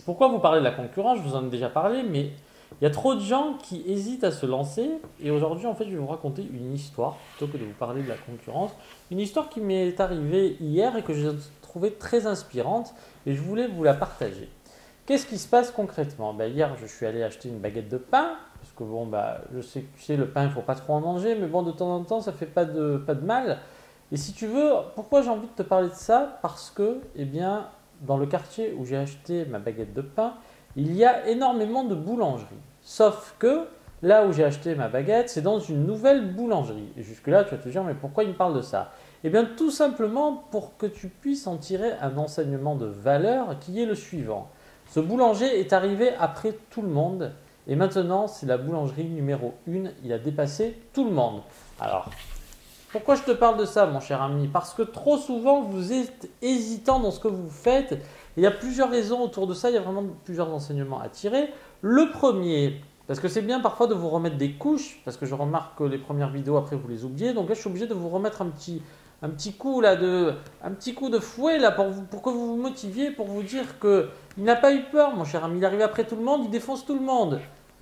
pourquoi vous parlez de la concurrence? Je vous en ai déjà parlé, mais il y a trop de gens qui hésitent à se lancer. Et aujourd'hui, en fait, je vais vous raconter une histoire plutôt que de vous parler de la concurrence. Une histoire qui m'est arrivée hier et que j'ai trouvée très inspirante et je voulais vous la partager. Qu'est-ce qui se passe concrètement? Hier, je suis allé acheter une baguette de pain. Parce que bon, je sais que tu sais, le pain, il ne faut pas trop en manger, mais bon, de temps en temps, ça ne fait pas de mal. Et si tu veux, pourquoi j'ai envie de te parler de ça? Parce que, dans le quartier où j'ai acheté ma baguette de pain, il y a énormément de boulangeries. Sauf que là où j'ai acheté ma baguette, c'est dans une nouvelle boulangerie. Et jusque-là, tu vas te dire, mais pourquoi il me parle de ça? Tout simplement pour que tu puisses en tirer un enseignement de valeur qui est le suivant. Ce boulanger est arrivé après tout le monde et maintenant, c'est la boulangerie numéro 1. Il a dépassé tout le monde. Alors, pourquoi je te parle de ça, mon cher ami? Parce que trop souvent, vous êtes hésitant dans ce que vous faites. Il y a plusieurs raisons autour de ça. Il y a vraiment plusieurs enseignements à tirer. Le premier, parce que c'est bien parfois de vous remettre des couches, parce que je remarque que les premières vidéos, après, vous les oubliez. Donc là, je suis obligé de vous remettre un petit coup de fouet là, pour que vous vous motiviez, pour vous dire qu'il n'a pas eu peur, mon cher ami. Il arrive après tout le monde, il défonce tout le monde.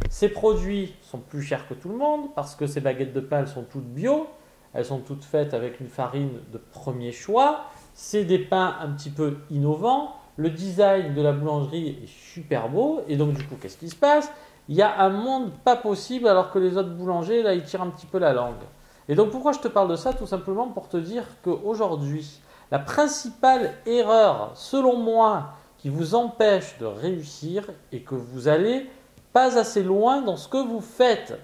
Ses produits sont plus chers que tout le monde, parce que ces baguettes de pain, elles sont toutes bio. Elles sont toutes faites avec une farine de premier choix. C'est des pains un petit peu innovants. Le design de la boulangerie est super beau. Et donc, du coup, qu'est-ce qui se passe? Il y a un monde pas possible alors que les autres boulangers, là, ils tirent un petit peu la langue. Et donc, pourquoi je te parle de ça? Tout simplement pour te dire qu'aujourd'hui, la principale erreur, selon moi, qui vous empêche de réussir est que vous allez pas assez loin dans ce que vous faites.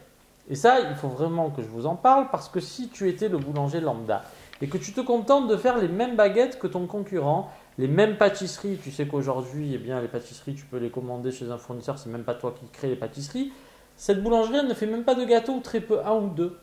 Et ça, il faut vraiment que je vous en parle parce que si tu étais le boulanger lambda et que tu te contentes de faire les mêmes baguettes que ton concurrent, les mêmes pâtisseries, tu sais qu'aujourd'hui, les pâtisseries, tu peux les commander chez un fournisseur, c'est même pas toi qui crée les pâtisseries. Cette boulangerie, elle ne fait même pas de gâteaux, ou très peu, un ou deux.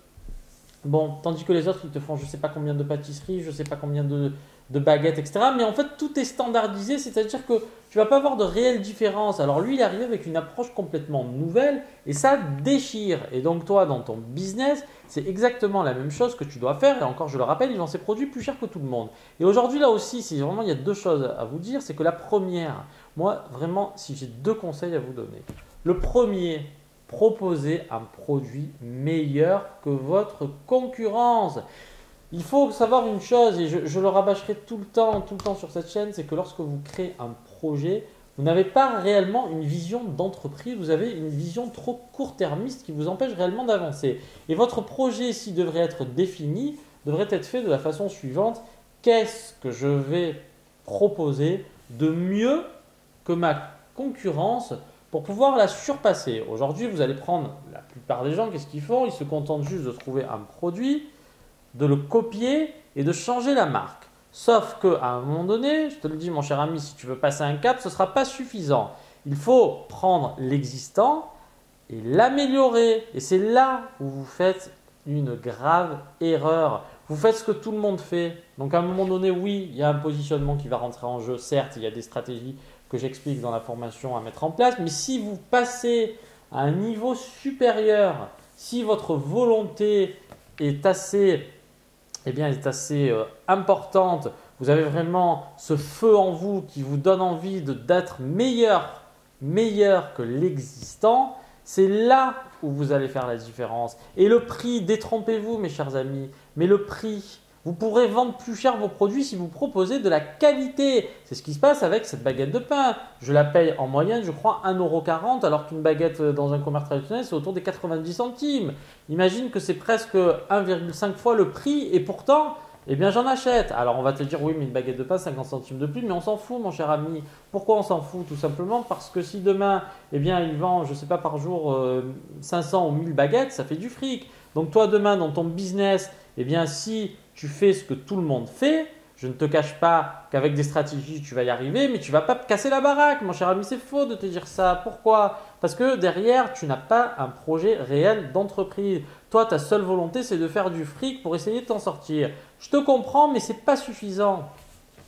Bon, tandis que les autres, ils te font je ne sais pas combien de pâtisseries, je ne sais pas combien de baguettes, etc. Mais en fait, tout est standardisé, c'est-à-dire que tu ne vas pas avoir de réelle différence. Alors lui, il arrive avec une approche complètement nouvelle et ça déchire. Et donc toi, dans ton business, c'est exactement la même chose que tu dois faire. Et encore, je le rappelle, il vend ses produits plus cher que tout le monde. Et aujourd'hui, là aussi, il y a deux choses à vous dire. C'est que la première, moi, vraiment, si j'ai deux conseils à vous donner. Le premier, proposer un produit meilleur que votre concurrence. Il faut savoir une chose, et je le rabâcherai tout le temps sur cette chaîne, c'est que lorsque vous créez un projet, vous n'avez pas réellement une vision d'entreprise, vous avez une vision trop court-termiste qui vous empêche réellement d'avancer. Et votre projet, s'il devrait être défini, devrait être fait de la façon suivante. Qu'est-ce que je vais proposer de mieux que ma concurrence pour pouvoir la surpasser? Aujourd'hui, vous allez prendre la plupart des gens, qu'est-ce qu'ils font? Ils se contentent juste de trouver un produit, de le copier et de changer la marque. Sauf qu'à un moment donné, je te le dis mon cher ami, si tu veux passer un cap, ce ne sera pas suffisant. Il faut prendre l'existant et l'améliorer. Et c'est là où vous faites une grave erreur. Vous faites ce que tout le monde fait. Donc à un moment donné, oui, il y a un positionnement qui va rentrer en jeu. Certes, il y a des stratégies que j'explique dans la formation à mettre en place. Mais si vous passez à un niveau supérieur, si votre volonté est assez importante, vous avez vraiment ce feu en vous qui vous donne envie d'être meilleur que l'existant, c'est là où vous allez faire la différence. Et le prix, détrompez-vous mes chers amis, mais le prix, vous pourrez vendre plus cher vos produits si vous proposez de la qualité. C'est ce qui se passe avec cette baguette de pain. Je la paye en moyenne, je crois, 1,40 € alors qu'une baguette dans un commerce traditionnel, c'est autour des 90 centimes. Imagine que c'est presque 1,5 fois le prix et pourtant, j'en achète. Alors on va te dire, oui, mais une baguette de pain, 50 centimes de plus, mais on s'en fout, mon cher ami. Pourquoi on s'en fout? Tout simplement parce que si demain, il vend, je ne sais pas, par jour 500 ou 1000 baguettes, ça fait du fric. Donc toi, demain, dans ton business, si tu fais ce que tout le monde fait, je ne te cache pas qu'avec des stratégies, tu vas y arriver, mais tu ne vas pas casser la baraque, mon cher ami. C'est faux de te dire ça. Pourquoi? Parce que derrière, tu n'as pas un projet réel d'entreprise. Toi, ta seule volonté, c'est de faire du fric pour essayer de t'en sortir. Je te comprends, mais ce n'est pas suffisant.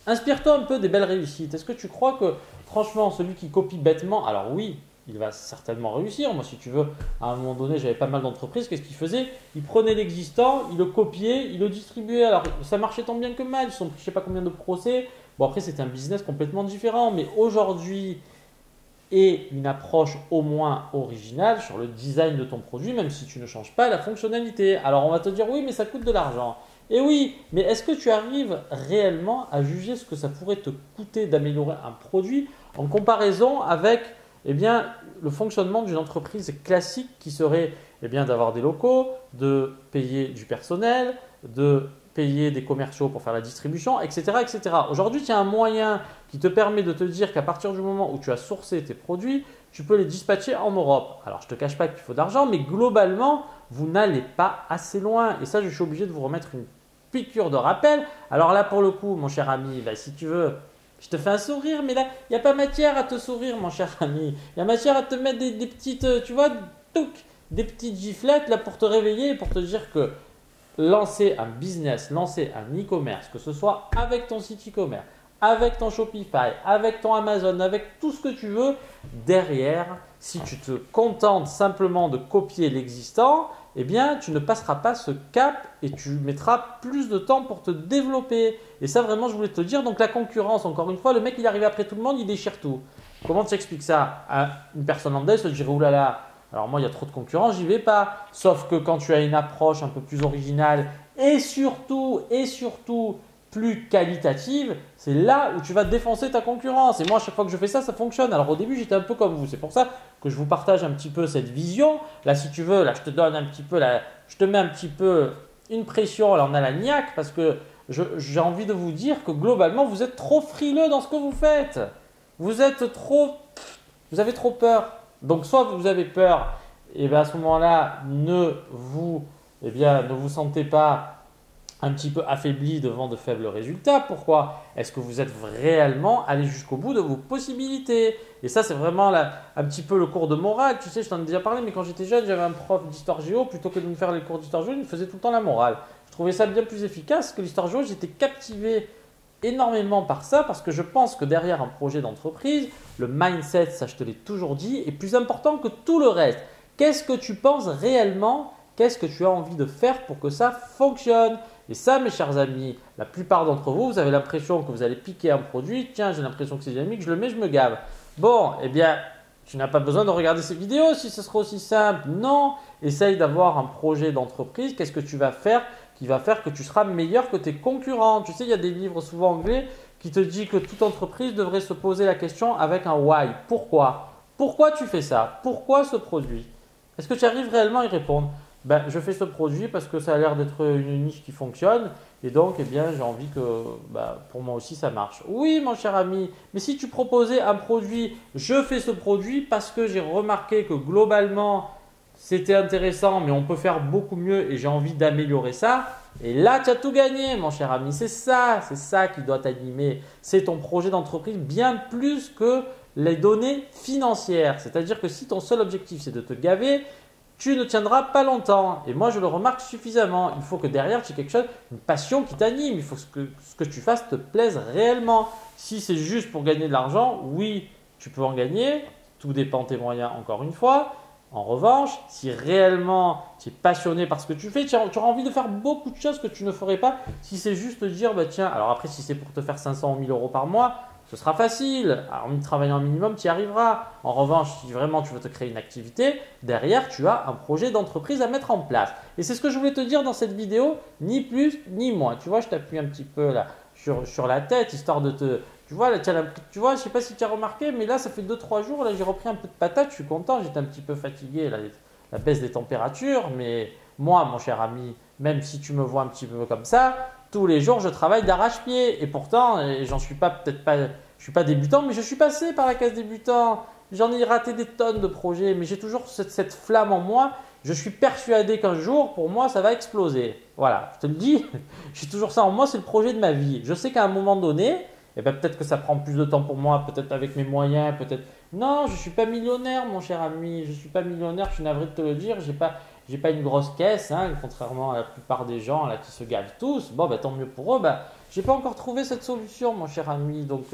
Inspire-toi un peu des belles réussites. Est-ce que tu crois que, franchement, celui qui copie bêtement, alors oui, il va certainement réussir. Moi, si tu veux, à un moment donné, j'avais pas mal d'entreprises. Qu'est-ce qu'ils faisaient? Ils prenaient l'existant, ils le copiaient, ils le distribuaient. Alors, ça marchait tant bien que mal. Ils sont pris je sais pas combien de procès. Bon, après, c'était un business complètement différent. Mais aujourd'hui, et une approche au moins originale sur le design de ton produit, même si tu ne changes pas la fonctionnalité. Alors on va te dire oui, mais ça coûte de l'argent. Et oui, mais est-ce que tu arrives réellement à juger ce que ça pourrait te coûter d'améliorer un produit en comparaison avec eh bien, le fonctionnement d'une entreprise classique qui serait eh bien, d'avoir des locaux, de payer du personnel, de payer des commerciaux pour faire la distribution, etc. etc. Aujourd'hui, il y a un moyen qui te permet de te dire qu'à partir du moment où tu as sourcé tes produits, tu peux les dispatcher en Europe. Alors, je ne te cache pas qu'il faut d'argent, mais globalement, vous n'allez pas assez loin. Et ça, je suis obligé de vous remettre une piqûre de rappel. Alors là, pour le coup, mon cher ami, bah, si tu veux, je te fais un sourire, mais là, il n'y a pas matière à te sourire, mon cher ami. Il y a matière à te mettre des petites, tu vois, des petites giflettes là pour te réveiller et pour te dire que lancer un business, lancer un e-commerce, que ce soit avec ton site e-commerce, avec ton Shopify, avec ton Amazon, avec tout ce que tu veux, derrière, si tu te contentes simplement de copier l'existant, eh bien, tu ne passeras pas ce cap et tu mettras plus de temps pour te développer. Et ça, vraiment, je voulais te le dire. Donc, la concurrence, encore une fois, le mec, il arrive après tout le monde, il déchire tout. Comment tu expliques ça à une personne lambda? Elle se dirait, oulala, alors moi, il y a trop de concurrence, j'y vais pas. Sauf que quand tu as une approche un peu plus originale et surtout plus qualitative, c'est là où tu vas défoncer ta concurrence. Et moi, à chaque fois que je fais ça, ça fonctionne. Alors au début, j'étais un peu comme vous. C'est pour ça que je vous partage un petit peu cette vision. Là, si tu veux, là, je te donne un petit peu, là, je te mets un petit peu une pression. Là, on a la niaque parce que j'ai envie de vous dire que globalement, vous êtes trop frileux dans ce que vous faites. Vous avez trop peur. Donc, soit vous avez peur, et bien à ce moment-là, ne vous sentez pas un petit peu affaibli devant de faibles résultats. Pourquoi? Est-ce que vous êtes réellement allé jusqu'au bout de vos possibilités? Et ça, c'est vraiment un petit peu le cours de morale. Tu sais, je t'en ai déjà parlé, mais quand j'étais jeune, j'avais un prof d'histoire géo. Plutôt que de me faire les cours d'histoire géo, il me faisait tout le temps la morale. Je trouvais ça bien plus efficace que l'histoire géo. J'étais captivé énormément par ça parce que je pense que derrière un projet d'entreprise, le mindset, ça je te l'ai toujours dit, est plus important que tout le reste. Qu'est-ce que tu penses réellement? Qu'est-ce que tu as envie de faire pour que ça fonctionne? Et ça, mes chers amis, la plupart d'entre vous, vous avez l'impression que vous allez piquer un produit. Tiens, j'ai l'impression que c'est dynamique, je le mets, je me gave. Bon, eh bien, tu n'as pas besoin de regarder ces vidéos si ce sera aussi simple. Non, essaye d'avoir un projet d'entreprise. Qu'est-ce que tu vas faire qui va faire que tu seras meilleur que tes concurrents? Tu sais, il y a des livres souvent anglais qui te disent que toute entreprise devrait se poser la question avec un why. Pourquoi? Pourquoi tu fais ça? Pourquoi ce produit? Est-ce que tu arrives réellement à y répondre? Ben, je fais ce produit parce que ça a l'air d'être une niche qui fonctionne et donc eh bien, j'ai envie que pour moi aussi ça marche. Oui, mon cher ami, mais si tu proposais un produit, je fais ce produit parce que j'ai remarqué que globalement c'était intéressant, mais on peut faire beaucoup mieux et j'ai envie d'améliorer ça. Et là, tu as tout gagné, mon cher ami. C'est ça qui doit t'animer. C'est ton projet d'entreprise bien plus que les données financières. C'est-à-dire que si ton seul objectif c'est de te gaver, tu ne tiendras pas longtemps. Et moi, je le remarque suffisamment. Il faut que derrière, tu aies quelque chose, une passion qui t'anime. Il faut que ce que tu fasses te plaise réellement. Si c'est juste pour gagner de l'argent, oui, tu peux en gagner. Tout dépend de tes moyens, encore une fois. En revanche, si réellement tu es passionné par ce que tu fais, tu auras envie de faire beaucoup de choses que tu ne ferais pas si c'est juste te dire, bah tiens, alors après, si c'est pour te faire 500 ou 1000 euros par mois, ce sera facile. Alors, en travaillant un minimum, tu y arriveras. En revanche, si vraiment tu veux te créer une activité, derrière, tu as un projet d'entreprise à mettre en place. Et c'est ce que je voulais te dire dans cette vidéo, ni plus ni moins. Tu vois, je t'appuie un petit peu là sur la tête, histoire de te… Tu vois, là, je ne sais pas si tu as remarqué, mais là, ça fait 2-3 jours, là, j'ai repris un peu de patate, je suis content, j'étais un petit peu fatigué, là, la baisse des températures, mais moi, mon cher ami, même si tu me vois un petit peu comme ça, tous les jours, je travaille d'arrache-pied. Et pourtant, j'en suis pas, peut-être pas, je suis pas débutant, mais je suis passé par la case débutant. J'en ai raté des tonnes de projets, mais j'ai toujours cette flamme en moi. Je suis persuadé qu'un jour, pour moi, ça va exploser. Voilà, je te le dis, j'ai toujours ça en moi, c'est le projet de ma vie. Je sais qu'à un moment donné, eh ben, peut-être que ça prend plus de temps pour moi, peut-être avec mes moyens, peut-être… Non, je ne suis pas millionnaire, mon cher ami. Je ne suis pas millionnaire, je suis navré de te le dire. J'ai pas une grosse caisse, hein, contrairement à la plupart des gens là, qui se gavent tous. Bon, bah, tant mieux pour eux. Bah, je n'ai pas encore trouvé cette solution, mon cher ami. Donc,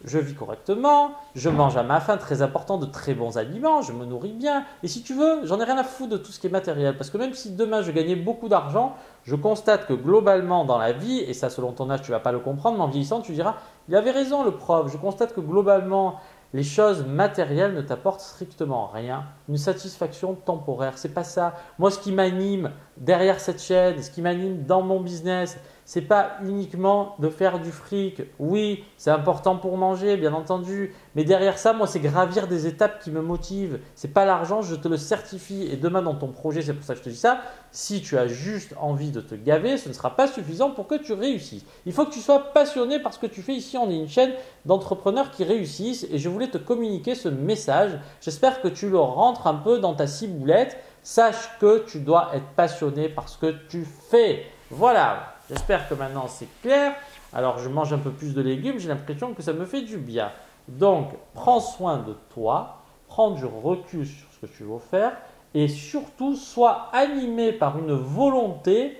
je vis correctement, je mange à ma faim, très important, de très bons aliments, je me nourris bien. Et si tu veux, j'en ai rien à foutre de tout ce qui est matériel. Parce que même si demain je gagnais beaucoup d'argent, je constate que globalement dans la vie, et ça selon ton âge tu ne vas pas le comprendre, mais en vieillissant tu diras, il avait raison le prof, je constate que globalement Les choses matérielles ne t'apportent strictement rien. Une satisfaction temporaire, c'est pas ça. Moi, ce qui m'anime derrière cette chaîne, ce qui m'anime dans mon business, c'est pas uniquement de faire du fric. Oui, c'est important pour manger, bien entendu. Mais derrière ça, moi, c'est gravir des étapes qui me motivent. C'est pas l'argent, je te le certifie. Et demain, dans ton projet, c'est pour ça que je te dis ça. Si tu as juste envie de te gaver, ce ne sera pas suffisant pour que tu réussisses. Il faut que tu sois passionné par ce que tu fais ici. On est une chaîne d'entrepreneurs qui réussissent et je voulais te communiquer ce message. J'espère que tu le rentres un peu dans ta ciboulette. Sache que tu dois être passionné par ce que tu fais. Voilà. J'espère que maintenant c'est clair. Alors je mange un peu plus de légumes, j'ai l'impression que ça me fait du bien. Donc prends soin de toi, prends du recul sur ce que tu veux faire et surtout sois animé par une volonté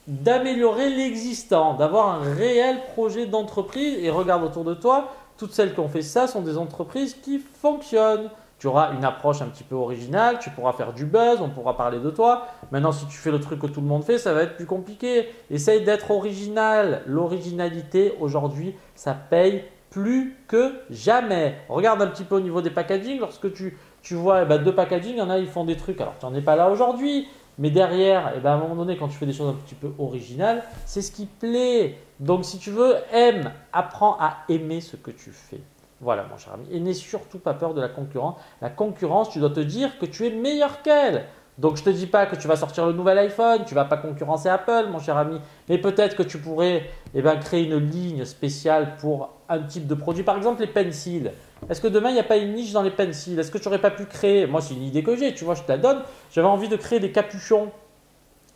d'améliorer l'existant, d'avoir un réel projet d'entreprise. Et regarde autour de toi, toutes celles qui ont fait ça sont des entreprises qui fonctionnent. Tu auras une approche un petit peu originale, tu pourras faire du buzz, on pourra parler de toi. Maintenant, si tu fais le truc que tout le monde fait, ça va être plus compliqué. Essaye d'être original. L'originalité, aujourd'hui, ça paye plus que jamais. Regarde un petit peu au niveau des packaging. Lorsque tu vois deux packaging, il y en a, ils font des trucs. Alors, tu n'en es pas là aujourd'hui. Mais derrière, à un moment donné, quand tu fais des choses un petit peu originales, c'est ce qui plaît. Donc, si tu veux, apprends à aimer ce que tu fais. Voilà, mon cher ami. Et n'aie surtout pas peur de la concurrence. La concurrence, tu dois te dire que tu es meilleur qu'elle. Donc, je ne te dis pas que tu vas sortir le nouvel iPhone, tu ne vas pas concurrencer Apple, mon cher ami. Mais peut-être que tu pourrais créer une ligne spéciale pour un type de produit. Par exemple, les pencils. Est-ce que demain, il n'y a pas une niche dans les pencils? Est-ce que tu n'aurais pas pu créer? Moi, c'est une idée que j'ai, tu vois, je te la donne. J'avais envie de créer des capuchons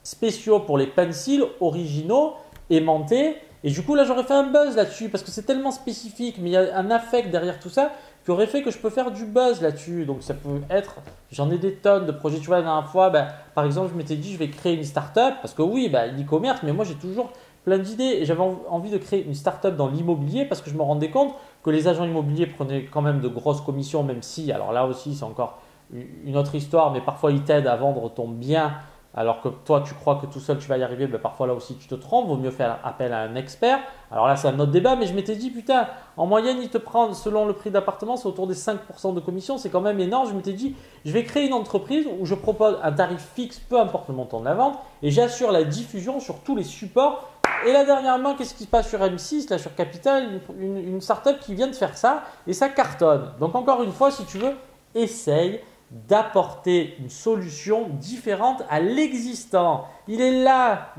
spéciaux pour les pencils originaux, aimantés. Et du coup, là, j'aurais fait un buzz là-dessus parce que c'est tellement spécifique, mais il y a un affect derrière tout ça qui aurait fait que je peux faire du buzz là-dessus. Donc, ça peut être, j'en ai des tonnes de projets. Tu vois, la dernière fois, par exemple, je m'étais dit, je vais créer une start-up parce que oui, l'e-commerce, mais moi, j'ai toujours plein d'idées et j'avais envie de créer une start-up dans l'immobilier parce que je me rendais compte que les agents immobiliers prenaient quand même de grosses commissions, même si, alors là aussi, c'est encore une autre histoire, mais parfois, ils t'aident à vendre ton bien. Alors que toi, tu crois que tout seul, tu vas y arriver, parfois là aussi, tu te trompes. Vaut mieux faire appel à un expert. Alors là, c'est un autre débat, mais je m'étais dit, putain, en moyenne, ils te prennent, selon le prix d'appartement, c'est autour des 5% de commission. C'est quand même énorme. Je m'étais dit, je vais créer une entreprise où je propose un tarif fixe, peu importe le montant de la vente, et j'assure la diffusion sur tous les supports. Et là, dernièrement, qu'est-ce qui se passe sur M6, là, sur Capital, une startup qui vient de faire ça, et ça cartonne. Donc, encore une fois, si tu veux, essaye d'apporter une solution différente à l'existant. Il est là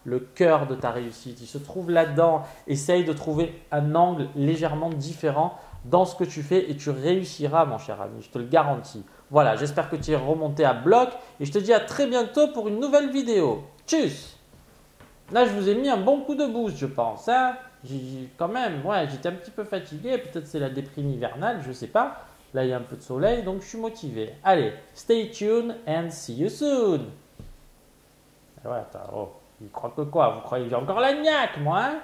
le cœur de ta réussite. Il se trouve là-dedans. Essaye de trouver un angle légèrement différent dans ce que tu fais et tu réussiras, mon cher ami. Je te le garantis. Voilà, j'espère que tu es remonté à bloc et je te dis à très bientôt pour une nouvelle vidéo. Tchuss! Là, je vous ai mis un bon coup de boost, je pense. Hein, quand même, ouais, j'étais un petit peu fatigué. Peut-être c'est la déprime hivernale, je ne sais pas. Là, il y a un peu de soleil, donc je suis motivé. Allez, stay tuned and see you soon. Ouais, il croit que quoi? Vous croyez que j'ai encore la niaque, moi, hein?